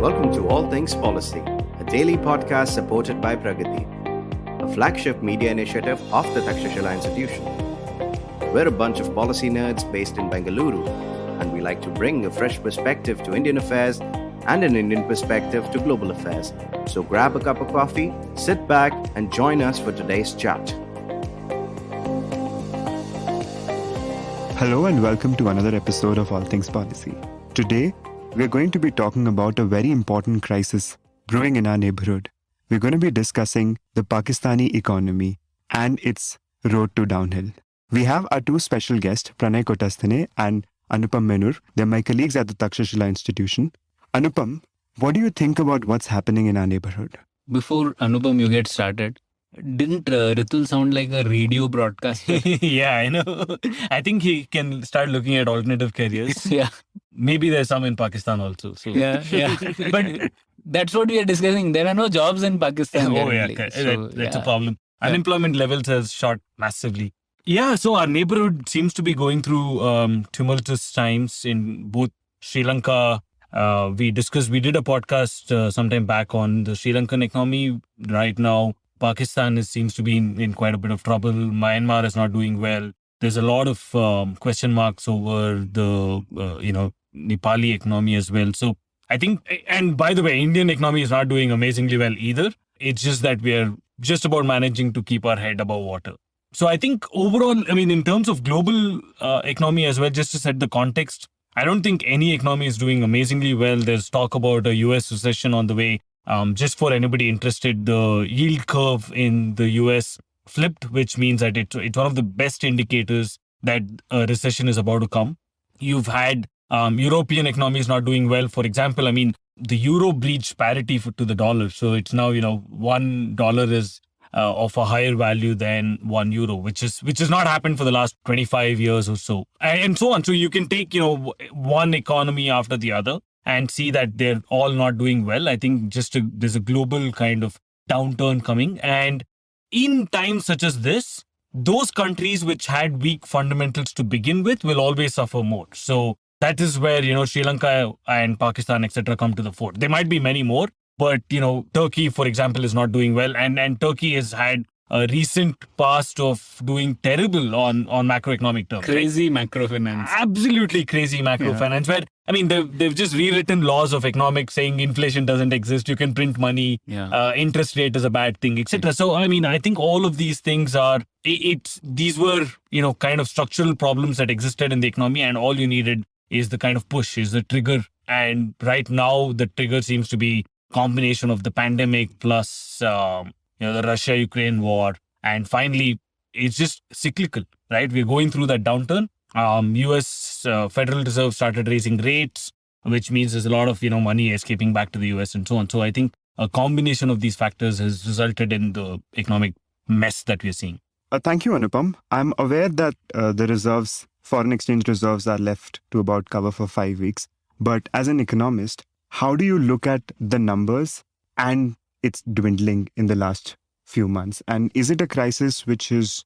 Welcome to All Things Policy, a daily podcast supported by Pragati, a flagship media initiative of the Takshashila Institution. We're a bunch of policy nerds based in Bengaluru, and we like to bring a fresh perspective to Indian affairs and an Indian perspective to global affairs. So grab a cup of coffee, sit back, and join us for today's chat. Hello and welcome to another episode of All Things Policy. Today, we're going to be talking about a very important crisis brewing in our neighborhood. We're going to be discussing the Pakistani economy and its road to downhill. We have our two special guests, Pranay Kotastane and Anupam Manur. They're my colleagues at the Takshashila Institution. Anupam, what do you think about what's happening in our neighborhood? Before Anupam, you get started, didn't Ritul sound like a radio broadcaster? Yeah, I know. I think he can start looking at alternative careers. Yeah. Maybe there's some in Pakistan also. So. Yeah. But that's what we are discussing. There are no jobs in Pakistan. Oh, yeah. currently. So, that's a problem. Yeah. Unemployment levels has shot massively. Yeah, so our neighborhood seems to be going through tumultuous times in both Sri Lanka. We did a podcast sometime back on the Sri Lankan economy. Right now, Pakistan seems to be in quite a bit of trouble. Myanmar is not doing well. There's a lot of question marks over the, Nepali economy as well. So I think, and by the way, Indian economy is not doing amazingly well either. It's just that we are just about managing to keep our head above water. So I think overall, in terms of global economy as well, just to set the context, I don't think any economy is doing amazingly well. There's talk about a US recession on the way. Just for anybody interested, the yield curve in the US flipped, which means that it's one of the best indicators that a recession is about to come. You've had European economies not doing well. For example, the euro breached parity to the dollar. So it's now, $1 is of a higher value than €1, which has not happened for the last 25 years or so, and so on. So you can take, one economy after the other and see that they're all not doing well. I think there's a global kind of downturn coming. And in times such as this, those countries which had weak fundamentals to begin with will always suffer more. So that is where, Sri Lanka and Pakistan, etc., come to the fore. There might be many more, but, Turkey, for example, is not doing well. And Turkey has had a recent past of doing terrible on macroeconomic terms. Crazy macrofinance. Absolutely crazy macrofinance. Where, they've just rewritten laws of economics saying inflation doesn't exist. You can print money. Yeah. Interest rate is a bad thing, etc. So, I think all of these things these were, kind of structural problems that existed in the economy, and all you needed is the kind of push, is the trigger. And right now, the trigger seems to be combination of the pandemic plus the Russia-Ukraine war, and finally it's just cyclical, right? We're going through that downturn. US Federal Reserve started raising rates, which means there's a lot of money escaping back to the US and so on. So I think a combination of these factors has resulted in the economic mess that we're seeing. Thank you, Anupam. I'm aware that the foreign exchange reserves are left to about cover for 5 weeks. But as an economist, how do you look at the numbers and its dwindling in the last few months? And is it a crisis which is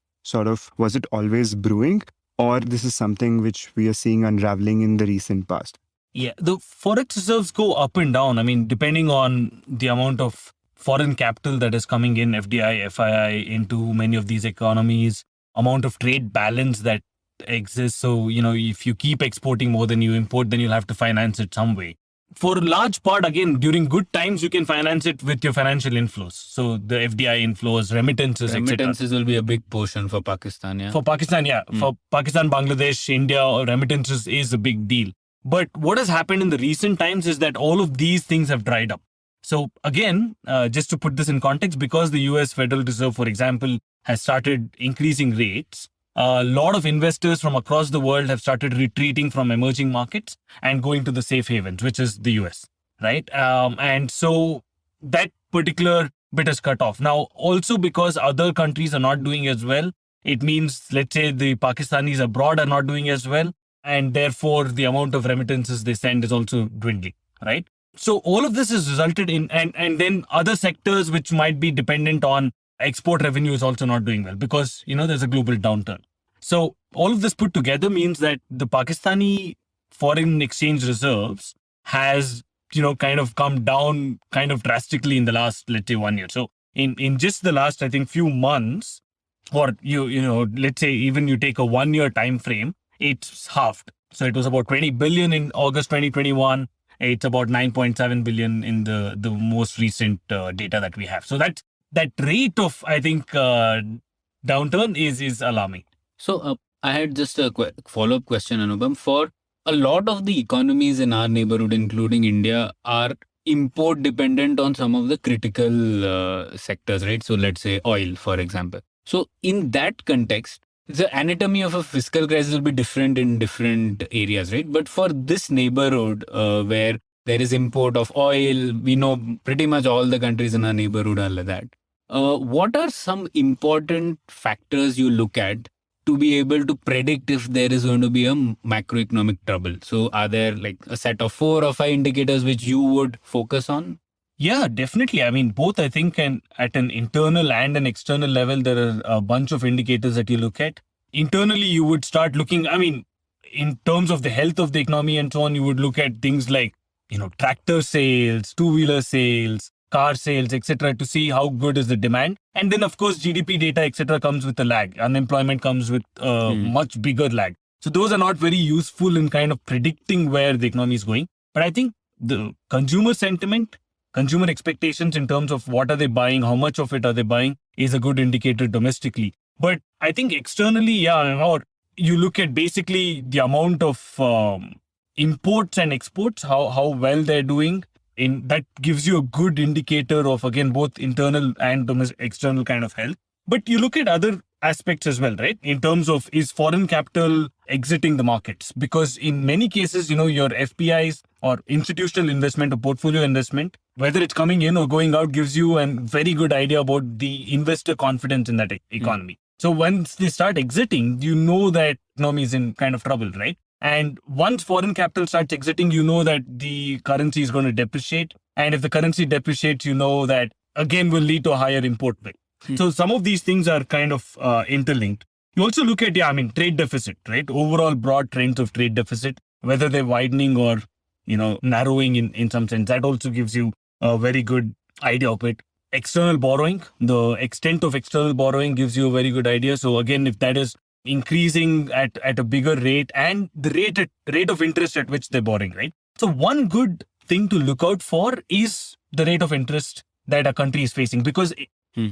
was it always brewing, or this is something which we are seeing unraveling in the recent past? Yeah, the forex reserves go up and down. Depending on the amount of foreign capital that is coming in, FDI, FII, into many of these economies, amount of trade balance that exists. So, if you keep exporting more than you import, then you'll have to finance it some way. For a large part, again, during good times, you can finance it with your financial inflows. So the FDI inflows, remittances, etc. Remittances will be a big portion for Pakistan, yeah? For Pakistan, yeah. For Pakistan, Bangladesh, India, remittances is a big deal. But what has happened in the recent times is that all of these things have dried up. So again, just to put this in context, because the US Federal Reserve, for example, has started increasing rates, a lot of investors from across the world have started retreating from emerging markets and going to the safe havens, which is the US, right? And so that particular bit is cut off. Now, also because other countries are not doing as well, it means, let's say, the Pakistanis abroad are not doing as well, and therefore the amount of remittances they send is also dwindling, right? So all of this has resulted in, and then other sectors which might be dependent on export revenue is also not doing well because, there's a global downturn. So all of this put together means that the Pakistani foreign exchange reserves has kind of come down kind of drastically in the last, let's say, 1 year. So in just the last, I think, few months, or let's say even you take a 1 year time frame, it's halved. So it was about 20 billion in August 2021. It's about 9.7 billion in the most recent data that we have. So that rate of, I think, downturn is alarming. So I had just a follow-up question, Anupam. For a lot of the economies in our neighborhood, including India, are import dependent on some of the critical sectors, right? So let's say oil, for example. So in that context, the anatomy of a fiscal crisis will be different in different areas, right? But for this neighborhood where there is import of oil, we know pretty much all the countries in our neighborhood are like that. What are some important factors you look at to be able to predict if there is going to be a macroeconomic trouble? So are there like a set of 4 or 5 indicators which you would focus on? Yeah, definitely. I mean, both, I think, and at an internal and an external level, there are a bunch of indicators that you look at. Internally, you would start looking, I mean, in terms of the health of the economy and so on, you would look at things like, tractor sales, two-wheeler sales, car sales, etc., to see how good is the demand. And then, of course, GDP data, etc., comes with a lag. Unemployment comes with a much bigger lag. So those are not very useful in kind of predicting where the economy is going. But I think the consumer sentiment, consumer expectations in terms of what are they buying, how much of it are they buying, is a good indicator domestically. But I think externally, or you look at basically the amount of imports and exports, how well they're doing. That gives you a good indicator of, again, both internal and external kind of health. But you look at other aspects as well, right? In terms of, is foreign capital exiting the markets? Because in many cases, your FPIs or institutional investment or portfolio investment, whether it's coming in or going out, gives you a very good idea about the investor confidence in that economy. So once they start exiting, you know that economy is in kind of trouble, right? And once foreign capital starts exiting, you know that the currency is going to depreciate. And if the currency depreciates, you know that again will lead to a higher import bill. So some of these things are kind of interlinked. You also look at, trade deficit, right? Overall broad trends of trade deficit, whether they're widening or, narrowing in some sense. That also gives you a very good idea of it. External borrowing, the extent of external borrowing gives you a very good idea. So again, if that is increasing at a bigger rate, and the rate of interest at which they're borrowing, right? So one good thing to look out for is the rate of interest that a country is facing, because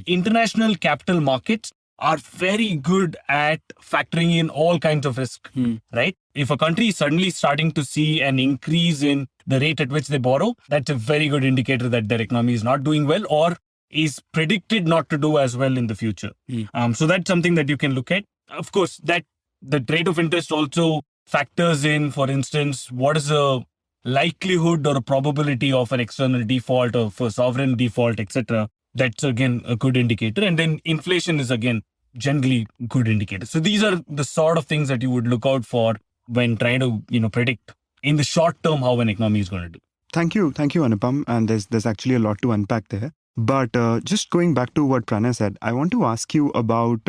international capital markets are very good at factoring in all kinds of risk, right? If a country is suddenly starting to see an increase in the rate at which they borrow, that's a very good indicator that their economy is not doing well or is predicted not to do as well in the future. So that's something that you can look at. Of course, that the rate of interest also factors in, for instance, what is the likelihood or a probability of an external default or for sovereign default, etc. That's again a good indicator. And then inflation is again generally good indicator. So these are the sort of things that you would look out for when trying to predict in the short term how an economy is going to do. Thank you, Anupam. And there's actually a lot to unpack there. But just going back to what Pranay said, I want to ask you about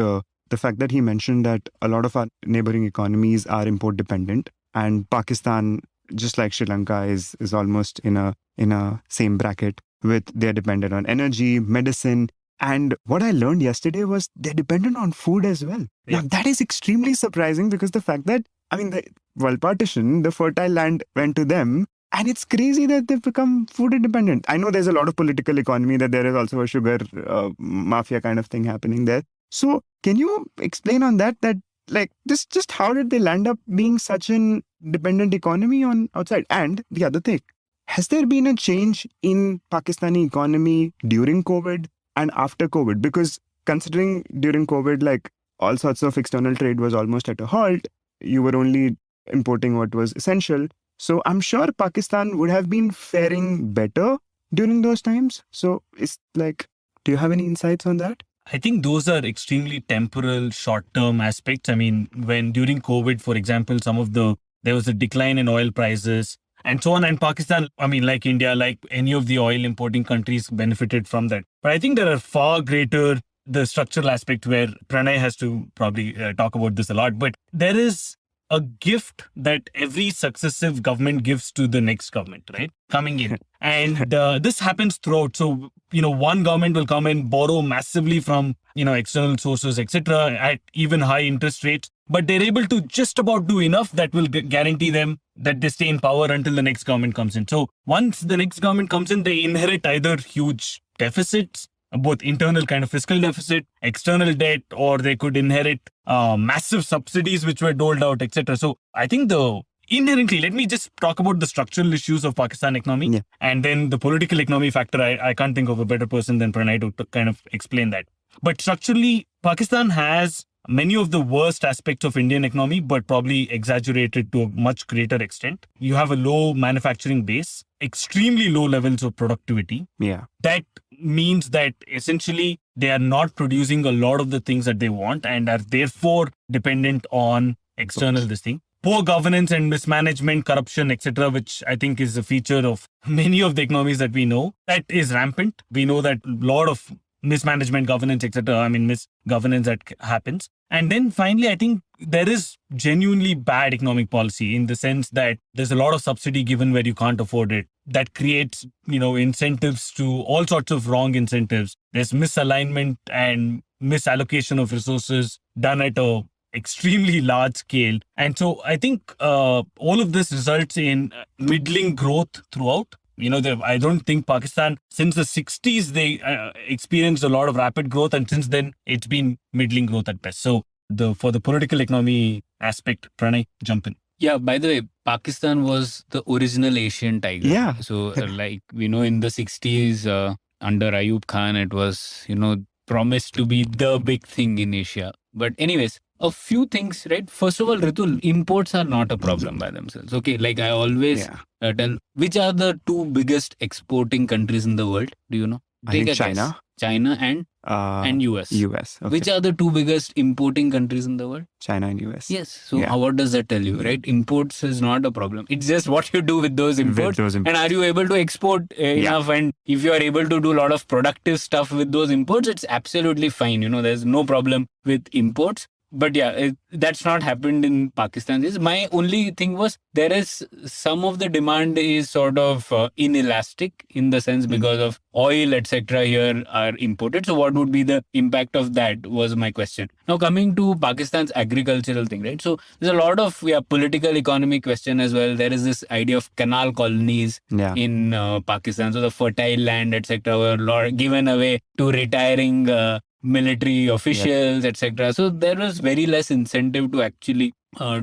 the fact that he mentioned that a lot of our neighboring economies are import dependent, and Pakistan, just like Sri Lanka, is almost in a same bracket with they're dependent on energy, medicine. And what I learned yesterday was they're dependent on food as well. Yeah. Now, that is extremely surprising, because the fact that, the world partition, the fertile land went to them, and it's crazy that they've become food independent. I know there's a lot of political economy, that there is also a sugar mafia kind of thing happening there. So can you explain on that like just how did they land up being such an dependent economy on outside? And the other thing, has there been a change in Pakistani economy during COVID and after COVID? Because considering during COVID, like all sorts of external trade was almost at a halt, you were only importing what was essential. So I'm sure Pakistan would have been faring better during those times. So it's like, do you have any insights on that? I think those are extremely temporal, short-term aspects. I mean, when during COVID, for example, there was a decline in oil prices and so on. And Pakistan, like India, like any of the oil importing countries, benefited from that. But I think there are far greater, the structural aspect where Pranay has to probably talk about this a lot. But there is a gift that every successive government gives to the next government, right? Coming in. And this happens throughout. So, one government will come and borrow massively from, external sources, etc., at even high interest rates. But they're able to just about do enough that will guarantee them that they stay in power until the next government comes in. So once the next government comes in, they inherit either huge deficits, both internal kind of fiscal deficit, external debt, or they could inherit massive subsidies which were doled out, etc. So I think inherently, let me just talk about the structural issues of Pakistan economy and then the political economy factor. I can't think of a better person than Pranay to kind of explain that. But structurally, Pakistan has many of the worst aspects of Indian economy, but probably exaggerated to a much greater extent. You have a low manufacturing base, extremely low levels of productivity. Yeah. That means that essentially they are not producing a lot of the things that they want and are therefore dependent on external this thing. Poor governance and mismanagement, corruption, etc., which I think is a feature of many of the economies that we know, that is rampant. We know that a lot of mismanagement, governance, etc., misgovernance that happens. And then finally, I think there is genuinely bad economic policy in the sense that there's a lot of subsidy given where you can't afford it. That creates, incentives to all sorts of wrong incentives. There's misalignment and misallocation of resources done at a extremely large scale. And so I think all of this results in middling growth throughout. I don't think Pakistan, since the 60s, they experienced a lot of rapid growth. And since then, it's been middling growth at best. So for the political economy aspect, Pranay, jump in. Yeah, by the way, Pakistan was the original Asian tiger. Yeah. So like we know in the 60s, under Ayub Khan, it was, promised to be the big thing in Asia. But anyways, a few things, right? First of all, Ritul, imports are not a problem by themselves. Okay, like I always tell, which are the two biggest exporting countries in the world? Do you know? I think China. Guess. China and US. US. Okay. Which are the two biggest importing countries in the world? China and US. Yes. So what does that tell you, right? Imports is not a problem. It's just what you do with those imports. And are you able to export enough? And if you are able to do a lot of productive stuff with those imports, it's absolutely fine. There's no problem with imports. But that's not happened in Pakistan. My only thing was there is some of the demand is sort of inelastic in the sense because of oil, etc. here are imported. So what would be the impact of that was my question. Now coming to Pakistan's agricultural thing, right? So there's a lot of political economy question as well. There is this idea of canal colonies in Pakistan. So the fertile land, etc. were given away to retiring military officials, etc. So there was very less incentive to actually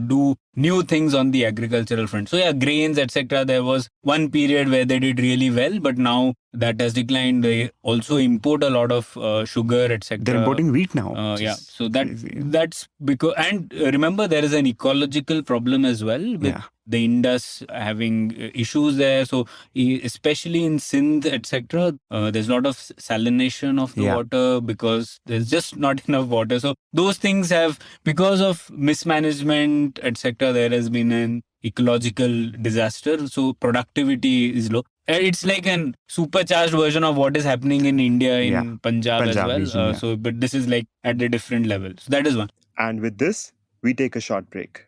do new things on the agricultural front. So grains, etc. There was one period where they did really well, but now that has declined. They also import a lot of sugar, etc. They're importing wheat now. So that's because, and remember there is an ecological problem as well with the Indus having issues there. So especially in Sindh, etc., there's a lot of salination of the water because there's just not enough water. So those things have, because of mismanagement, etc., there has been an ecological disaster. So productivity is low. It's like an supercharged version of what is happening in India, in Punjab as well. Region, but this is like at a different level. So that is one. And with this, we take a short break.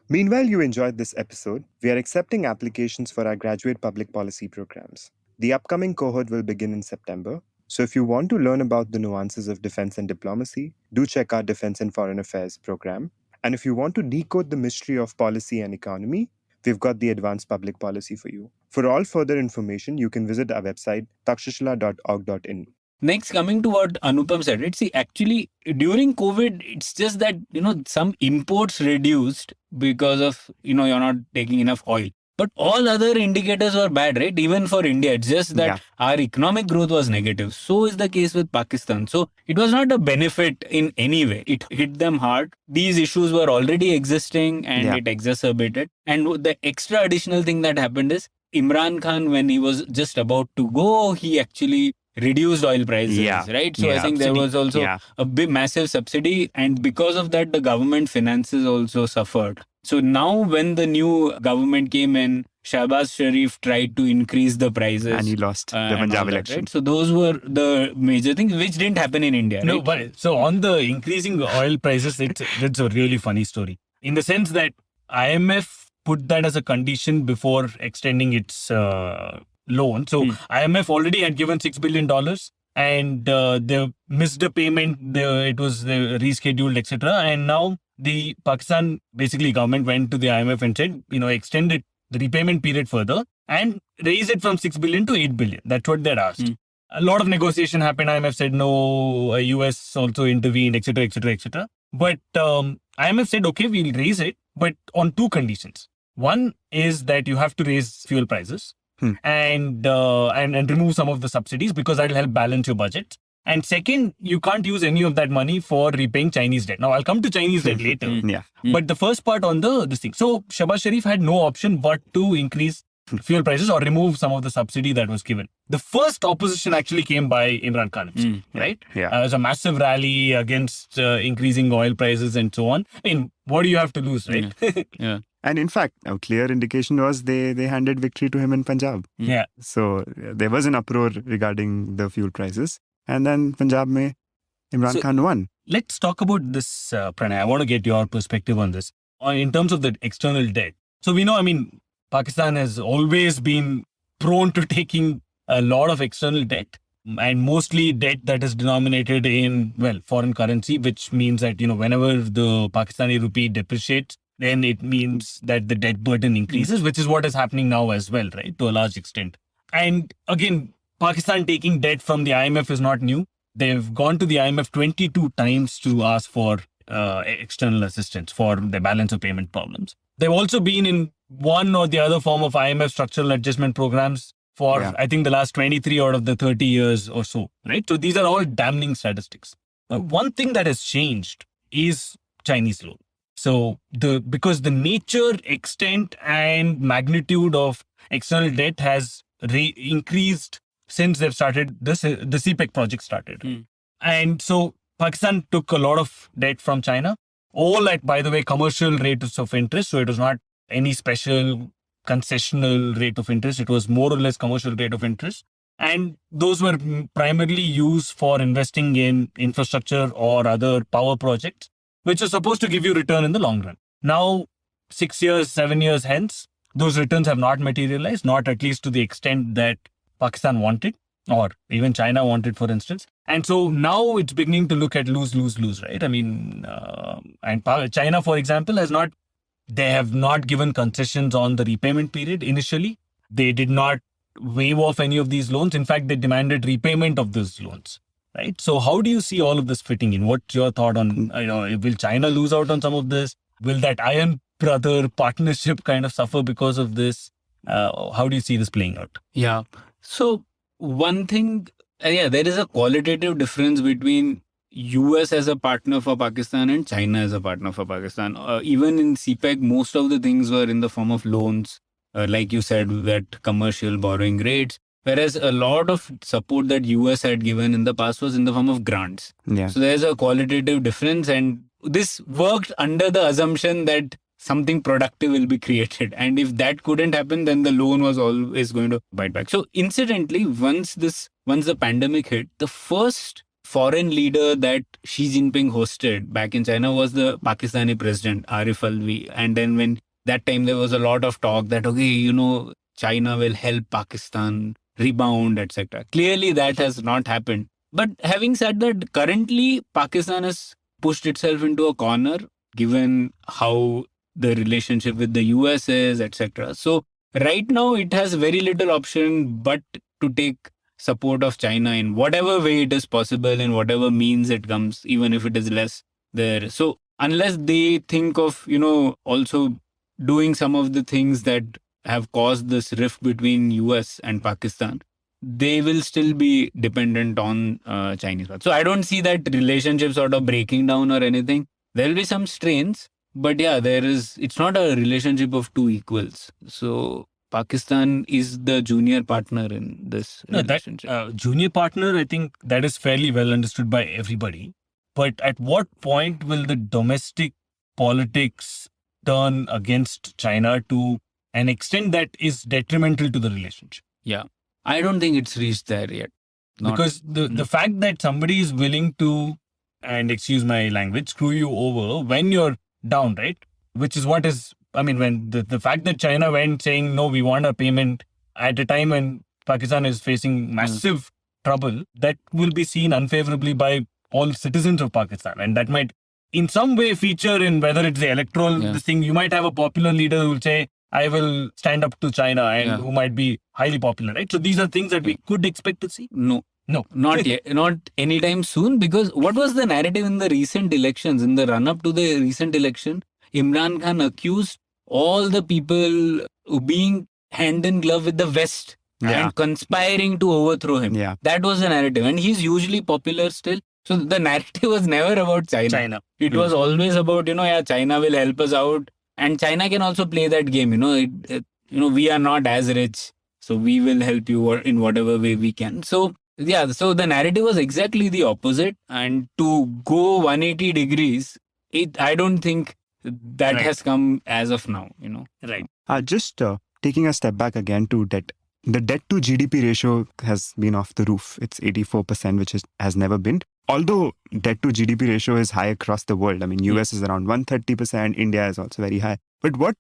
Meanwhile, you enjoyed this episode, we are accepting applications for our graduate public policy programs. The upcoming cohort will begin in September. So if you want to learn about the nuances of defense and diplomacy, do check our Defense and Foreign Affairs program. And if you want to decode the mystery of policy and economy, we've got the advanced public policy for you. For all further information, you can visit our website, takshashila.org.in. Next, coming to what Anupam said, right? See, actually, during COVID, it's just that, some imports reduced because of, you're not taking enough oil. But all other indicators were bad, right? Even for India, it's just that our economic growth was negative. So is the case with Pakistan. So it was not a benefit in any way. It hit them hard. These issues were already existing and it exacerbated. And the extra additional thing that happened is Imran Khan, when he was just about to go, he actually reduced oil prices, right? So I think there was also a big massive subsidy, and because of that, the government finances also suffered. So now when the new government came in, Shahbaz Sharif tried to increase the prices. And he lost the and Punjab all that, election. right? So those were the major things which didn't happen in India, No, right? but so on the increasing oil prices, it's a really funny story in the sense that IMF put that as a condition before extending its loan. So IMF already had given $6 billion and they missed a payment. It was rescheduled, etc. And now the Pakistan basically government went to the IMF and said, extend it, the repayment period further and raise it from 6 billion to 8 billion. That's what they'd asked. A lot of negotiation happened. IMF said no, US also intervened, etc., etc., etc. But IMF said, okay, we'll raise it, but on two conditions. One is that you have to raise fuel prices and remove some of the subsidies because that'll help balance your budget. And second, you can't use any of that money for repaying Chinese debt. Now, I'll come to Chinese debt later. Yeah. But the first part on this thing. So, Shahbaz Sharif had no option but to increase fuel prices or remove some of the subsidy that was given. The first opposition actually came by Imran Khan, right? Yeah. It was a massive rally against increasing oil prices and so on. I mean, what do you have to lose, right? Yeah. And in fact, a clear indication was they handed victory to him in Punjab. Yeah. So there was an uproar regarding the fuel prices. And then Punjab mein Imran Khan won. Let's talk about this, Pranay. I want to get your perspective on this. In terms of the external debt. So we know, Pakistan has always been prone to taking a lot of external debt and mostly debt that is denominated in, foreign currency, which means that, whenever the Pakistani rupee depreciates, then it means that the debt burden increases, which is what is happening now as well, right, to a large extent. And again, Pakistan taking debt from the IMF is not new. They've gone to the IMF 22 times to ask for external assistance for the balance of payment problems. They've also been in one or the other form of IMF structural adjustment programs for, I think, the last 23 out of the 30 years or so, right? So these are all damning statistics. One thing that has changed is Chinese loan. So because the nature, extent and magnitude of external debt has increased since they've started, the CPEC project started. And so Pakistan took a lot of debt from China, all at, by the way, commercial rates of interest. So it was not any special concessional rate of interest. It was more or less commercial rate of interest. And those were primarily used for investing in infrastructure or other power projects, which are supposed to give you return in the long run. Now, 6 years, 7 years hence, those returns have not materialized, not at least to the extent that Pakistan wanted, or even China wanted, for instance. And so now it's beginning to look at lose, right? And China, for example, they have not given concessions on the repayment period initially. They did not waive off any of these loans. In fact, they demanded repayment of those loans, right? So how do you see all of this fitting in? What's your thought on, will China lose out on some of this? Will that Iron Brother partnership kind of suffer because of this? How do you see this playing out? Yeah. So one thing, there is a qualitative difference between US as a partner for Pakistan and China as a partner for Pakistan. Even in CPEC, most of the things were in the form of loans, like you said, that commercial borrowing rates. Whereas a lot of support that US had given in the past was in the form of grants. Yeah. So there's a qualitative difference, and this worked under the assumption that something productive will be created. And if that couldn't happen, then the loan was always going to bite back. So incidentally, once the pandemic hit, the first foreign leader that Xi Jinping hosted back in China was the Pakistani president, Arif Alvi. And then when that time there was a lot of talk that, China will help Pakistan rebound, etc. Clearly that has not happened. But having said that, currently Pakistan has pushed itself into a corner given how the relationship with the US is, etc. So right now it has very little option but to take support of China in whatever way it is possible, in whatever means it comes, even if it is less there. So unless they think of, also doing some of the things that have caused this rift between US and Pakistan, they will still be dependent on Chinese. So I don't see that relationship sort of breaking down or anything. There will be some strains, but it's not a relationship of two equals. So Pakistan is the junior partner in this relationship. That junior partner, I think that is fairly well understood by everybody. But at what point will the domestic politics turn against China to an extent that is detrimental to the relationship. Yeah. I don't think it's reached there yet. Because the fact that somebody is willing to, and excuse my language, screw you over when you're down, right? Which is what is, I mean, when the fact that China went saying, no, we want a payment at a time when Pakistan is facing massive trouble, that will be seen unfavorably by all citizens of Pakistan. And that might in some way feature in whether it's the electoral this thing. You might have a popular leader who will say, I will stand up to China, and who might be highly popular, right? So these are things that we could expect to see. No, not yet, not anytime soon. Because what was the narrative in the recent elections, in the run-up to the recent election? Imran Khan accused all the people being hand in glove with the West and conspiring to overthrow him. Yeah. That was the narrative, and he's usually popular still. So the narrative was never about China. It was always about, China will help us out. And China can also play that game, we are not as rich, so we will help you in whatever way we can. So, so the narrative was exactly the opposite. And to go 180 degrees, I don't think that has come as of now, Right. Just taking a step back again to debt. The debt to GDP ratio has been off the roof. It's 84%, which has never been. Although debt to GDP ratio is high across the world. I mean, US is around 130%. India is also very high. But what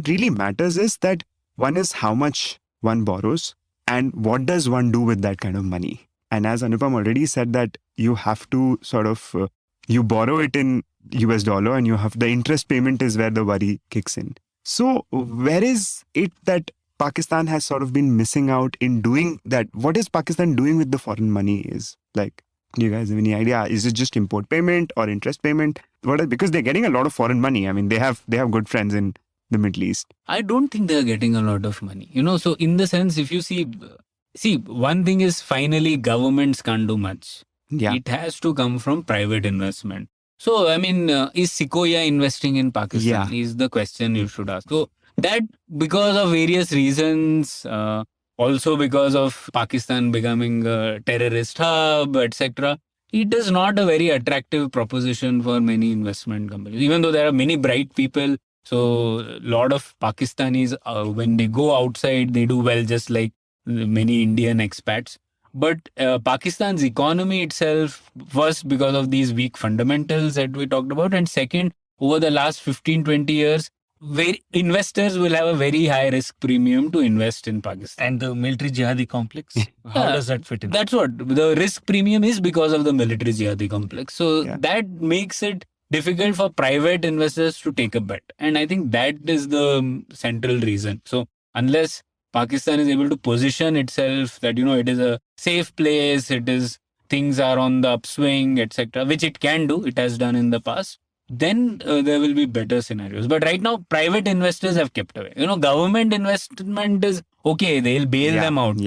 really matters is that one is how much one borrows and what does one do with that kind of money. And as Anupam already said, that you have to sort of, you borrow it in US dollar and you have the interest payment is where the worry kicks in. So where is it that Pakistan has sort of been missing out in doing that? What is Pakistan doing with the foreign money is like? Do you guys have any idea? Is it just import payment or interest payment? Because they're getting a lot of foreign money. I mean, they have good friends in the Middle East. I don't think they're getting a lot of money. So in the sense, if you see, one thing is finally governments can't do much. Yeah. It has to come from private investment. So, I mean, is Sequoia investing in Pakistan? Is the question you should ask. So that because of various reasons, also because of Pakistan becoming a terrorist hub, etc., it is not a very attractive proposition for many investment companies. Even though there are many bright people, so a lot of Pakistanis, when they go outside, they do well, just like many Indian expats. But Pakistan's economy itself, first because of these weak fundamentals that we talked about, and second, over the last 15-20 years, investors will have a very high risk premium to invest in Pakistan. And the military jihadi complex, how does that fit in? That's what the risk premium is, because of the military jihadi complex. So that makes it difficult for private investors to take a bet. And I think that is the central reason. So unless Pakistan is able to position itself that, it is a safe place, things are on the upswing, etc., which it can do, it has done in the past, then there will be better scenarios. But right now, private investors have kept away. Government investment is okay, they'll bail them out.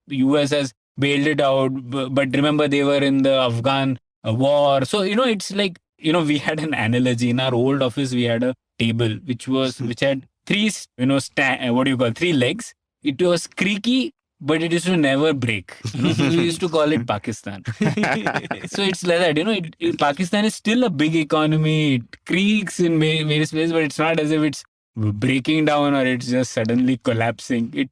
US has bailed it out, but remember they were in the Afghan war. So, it's like, we had an analogy. In our old office, we had a table which had three, three legs. It was creaky, but it used to never break. So we used to call it Pakistan. So it's like that. Pakistan is still a big economy. It creaks in various places, but it's not as if it's breaking down or it's just suddenly collapsing.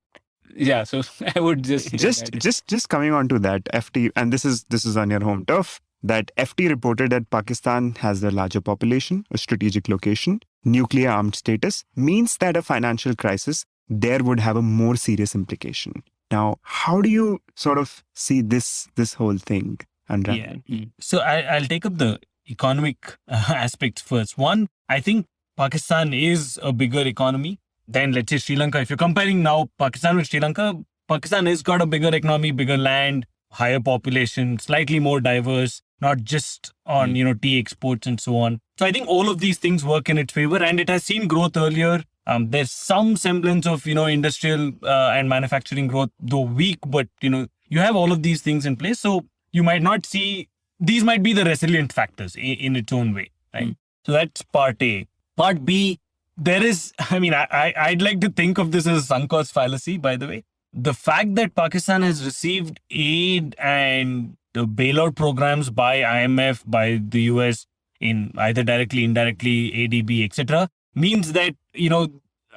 So I would just coming on to that, FT, and this is on your home turf. That FT reported that Pakistan has the larger population, a strategic location, nuclear armed status, means that a financial crisis there would have a more serious implication. Now, how do you sort of see this whole thing, Anurag? So I'll take up the economic aspects first. One, I think Pakistan is a bigger economy than, let's say, Sri Lanka. If you're comparing now Pakistan with Sri Lanka, Pakistan has got a bigger economy, bigger land, higher population, slightly more diverse, not just on, tea exports and so on. So I think all of these things work in its favor, and it has seen growth earlier. There's some semblance of, industrial and manufacturing growth, though weak, but, you have all of these things in place. So you might not see, these might be the resilient factors in its own way, right? So that's part A. Part B, there is, I'd like to think of this as a sunk cost fallacy, by the way. The fact that Pakistan has received aid and the bailout programs by IMF, by the US, in either directly, indirectly, ADB, etc., means that,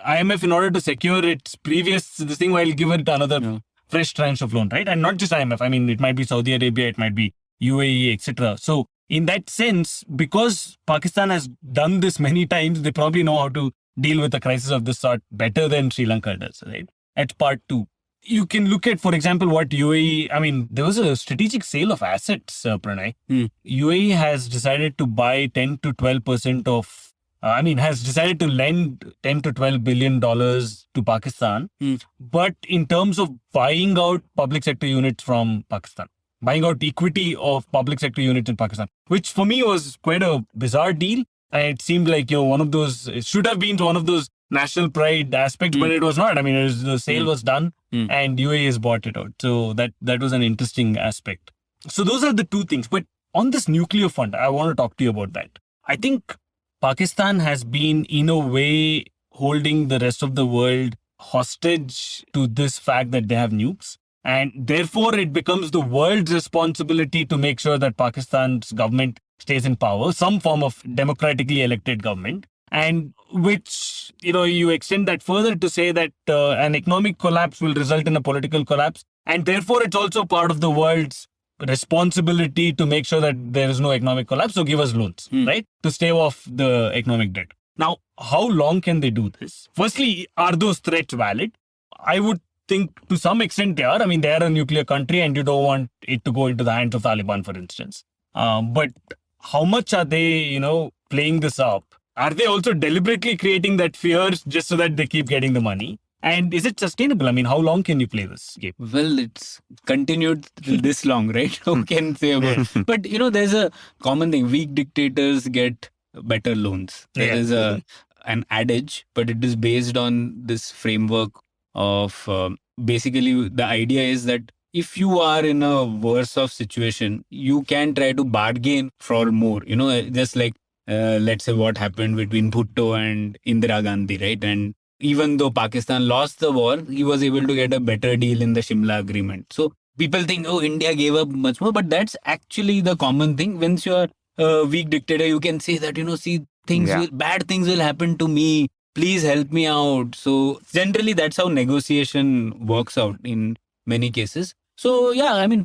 IMF, in order to secure its previous this thing, will give it another fresh tranche of loan, right? And not just IMF. I mean, it might be Saudi Arabia, it might be UAE, etc. So in that sense, because Pakistan has done this many times, they probably know how to deal with a crisis of this sort better than Sri Lanka does, right? At part two. You can look at, for example, what UAE, I mean, there was a strategic sale of assets, Pranay. UAE has decided to buy 10 to 12% of, has decided to lend 10 to 12 billion dollars to Pakistan. But in terms of buying out public sector units from Pakistan, buying out equity of public sector units in Pakistan, which for me was quite a bizarre deal. And it seemed like, one of those, it should have been one of those national pride aspects, but it was not. I mean, the sale was done and UAE has bought it out. So that was an interesting aspect. So those are the two things. But on this nuclear fund, I want to talk to you about that. I think Pakistan has been, in a way, holding the rest of the world hostage to this fact that they have nukes. And therefore, it becomes the world's responsibility to make sure that Pakistan's government stays in power, some form of democratically elected government. And which, you extend that further to say that an economic collapse will result in a political collapse. And therefore, it's also part of the world's responsibility to make sure that there is no economic collapse. So give us loans, right? To stave off the economic debt. Now, how long can they do this? Firstly, are those threats valid? I would think to some extent they are. I mean, they are a nuclear country and you don't want it to go into the hands of Taliban, for instance. But how much are they, playing this up? Are they also deliberately creating that fear just so that they keep getting the money? And is it sustainable? I mean, how long can you play this game? Well, it's continued this long, right? Who can say about it? But, there's a common thing. Weak dictators get better loans. There is an adage, but it is based on this framework of basically the idea is that if you are in a worse off situation, you can try to bargain for more, just like let's say what happened between Bhutto and Indira Gandhi, right? And even though Pakistan lost the war, he was able to get a better deal in the Shimla agreement. So people think, India gave up much more, but that's actually the common thing. Once you're a weak dictator, you can say that, bad things will happen to me. Please help me out. So generally, that's how negotiation works out in many cases. So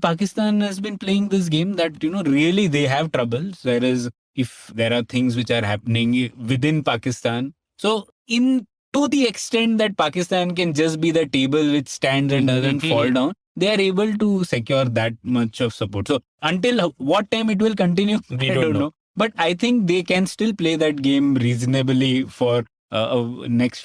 Pakistan has been playing this game that, really they have troubles. Whereas if there are things which are happening within Pakistan, so to the extent that Pakistan can just be the table which stands and doesn't fall down, they are able to secure that much of support. So until what time it will continue, I don't know. But I think they can still play that game reasonably for next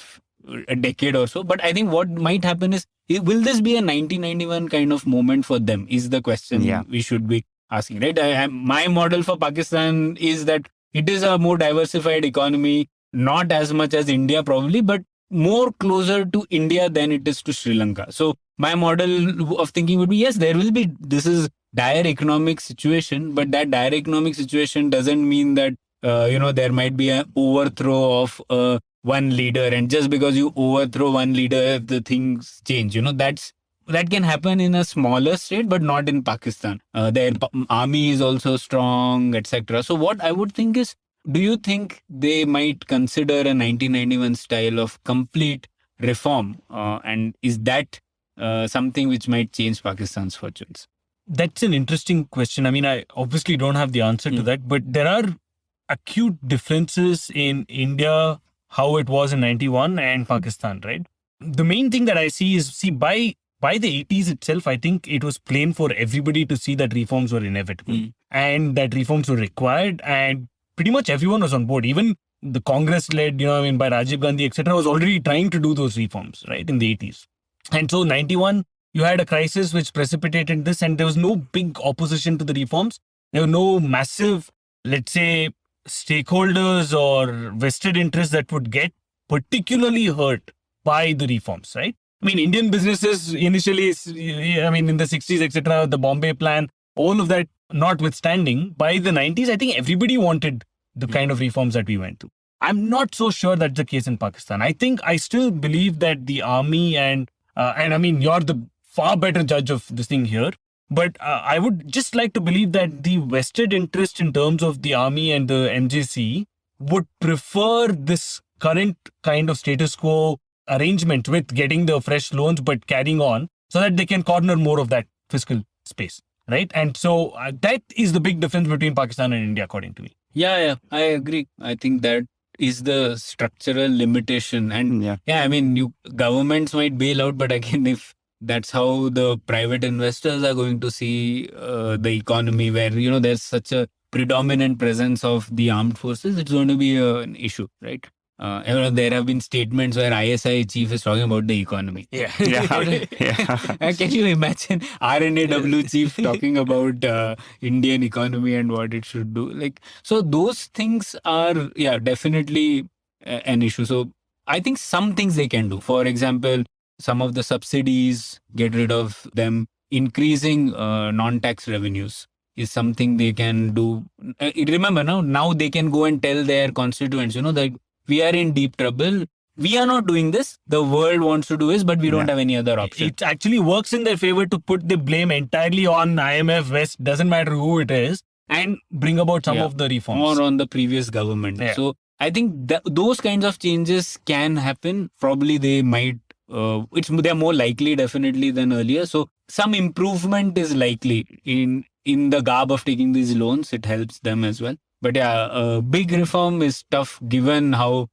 a decade or so. But I think what might happen is, will this be a 1991 kind of moment for them is the question we should be asking, right? My model for Pakistan is that it is a more diversified economy, not as much as India probably, but more closer to India than it is to Sri Lanka. So my model of thinking would be, yes, this is dire economic situation, but that dire economic situation doesn't mean that, there might be an overthrow of one leader. And just because you overthrow one leader, the things change, that can happen in a smaller state, but not in Pakistan. Their army is also strong, etc. So what I would think is, do you think they might consider a 1991 style of complete reform? And is that something which might change Pakistan's fortunes? That's an interesting question. I mean, I obviously don't have the answer to that, but there are acute differences in India, how it was in 91 and Pakistan, right? The main thing that I see is, by the 80s itself, I think it was plain for everybody to see that reforms were inevitable and that reforms were required, and pretty much everyone was on board. Even the Congress led, by Rajiv Gandhi, etc., was already trying to do those reforms, right, in the 80s. And so 91, you had a crisis which precipitated this, and there was no big opposition to the reforms. There were no massive, let's say, stakeholders or vested interests that would get particularly hurt by the reforms, right? I mean, Indian businesses initially, in the 60s, etc., the Bombay plan, all of that notwithstanding, by the 90s, I think everybody wanted the kind of reforms that we went through. I'm not so sure that's the case in Pakistan. I still believe that the army and you're the far better judge of this thing here, but I would just like to believe that the vested interest in terms of the army and the MJC would prefer this current kind of status quo arrangement with getting the fresh loans but carrying on so that they can corner more of that fiscal space, right? And so that is the big difference between Pakistan and India, according to me. Yeah, I agree. I think that is the structural limitation. And governments might bail out, but again, if that's how the private investors are going to see the economy, where, there's such a predominant presence of the armed forces, it's going to be an issue, right? There have been statements where ISI chief is talking about the economy. Yeah. Can you imagine RNAW chief talking about Indian economy and what it should do? So those things are, definitely an issue. So I think some things they can do. For example, some of the subsidies, get rid of them. Increasing non-tax revenues is something they can do. Remember, now they can go and tell their constituents, that we are in deep trouble. We are not doing this. The world wants to do this, but we don't have any other option. It actually works in their favor to put the blame entirely on IMF, West, doesn't matter who it is, and bring about some of the reforms. Or on the previous government. Yeah. So I think those kinds of changes can happen. Probably they might, they're more likely definitely than earlier. So some improvement is likely in the garb of taking these loans. It helps them as well. But a big reform is tough given how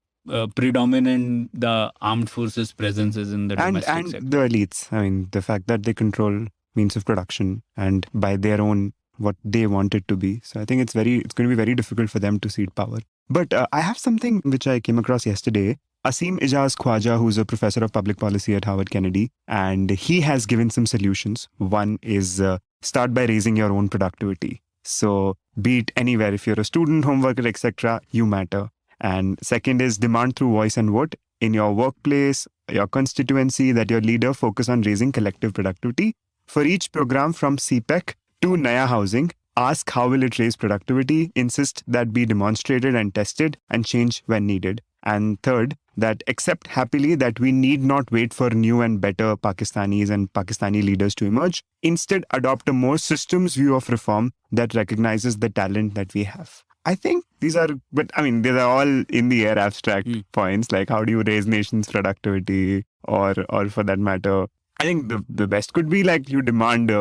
predominant the armed forces presence is in the domestic sector. And the elites. I mean, the fact that they control means of production and by their own what they want it to be. So I think it's going to be very difficult for them to cede power. But I have something which I came across yesterday. Asim Ijaz Khwaja, who's a professor of public policy at Harvard Kennedy, and he has given some solutions. One is start by raising your own productivity. So be it anywhere, if you're a student, home worker, etc., you matter. And second is demand through voice and vote in your workplace, your constituency, that your leader focus on raising collective productivity. For each program from CPEC to Naya Housing, ask how will it raise productivity, insist that be demonstrated and tested and change when needed. And third, that accept happily that we need not wait for new and better Pakistanis and Pakistani leaders to emerge. Instead, adopt a more systems view of reform that recognizes the talent that we have. I think these are all in the air abstract points, like how do you raise nations' productivity or for that matter. I think the best could be like you demand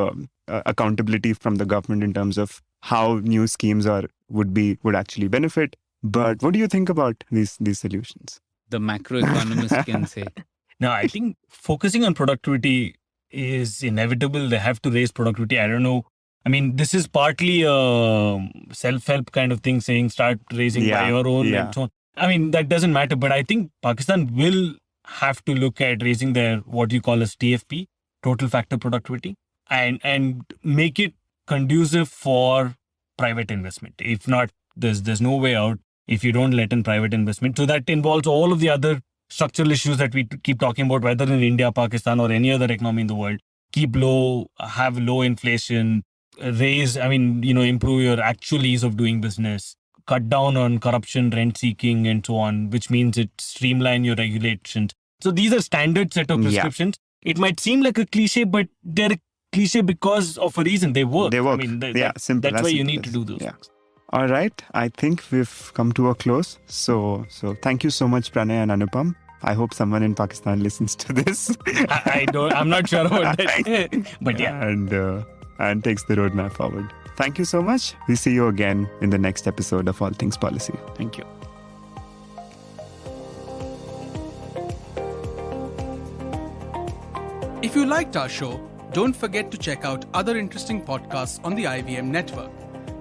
accountability from the government in terms of how new schemes would actually benefit. But what do you think about these solutions? The macroeconomist can say. No, I think focusing on productivity is inevitable. They have to raise productivity. I don't know. I mean, this is partly a self-help kind of thing, saying start raising by your own and so on. I mean, that doesn't matter. But I think Pakistan will have to look at raising their what you call as TFP, total factor productivity, and make it conducive for private investment. If not, there's no way out if you don't let in private investment. So that involves all of the other structural issues that we keep talking about, whether in India, Pakistan, or any other economy in the world. Keep low, have low inflation, improve your actual ease of doing business, cut down on corruption, rent seeking, and so on, which means it streamline your regulations. So these are standard set of prescriptions. Yeah. It might seem like a cliche, but they're a cliche because of a reason. They work. They work. I mean, simple. That's why you need to do those things. All right. I think we've come to a close. So thank you so much, Pranay and Anupam. I hope someone in Pakistan listens to this. I'm not sure about that. But yeah. And takes the roadmap forward. Thank you so much. We see you again in the next episode of All Things Policy. Thank you. If you liked our show, don't forget to check out other interesting podcasts on the IVM network.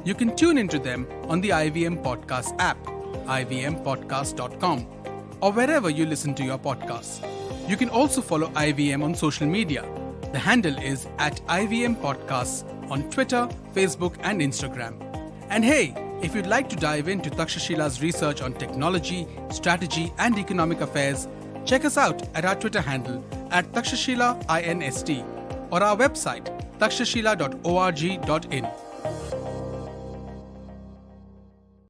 You can tune into them on the IVM Podcast app, ivmpodcast.com, or wherever you listen to your podcasts. You can also follow IVM on social media. The handle is @IVM Podcasts on Twitter, Facebook, and Instagram. And hey, if you'd like to dive into Takshashila's research on technology, strategy, and economic affairs, check us out at our Twitter handle @TakshashilaINST or our website takshashila.org.in.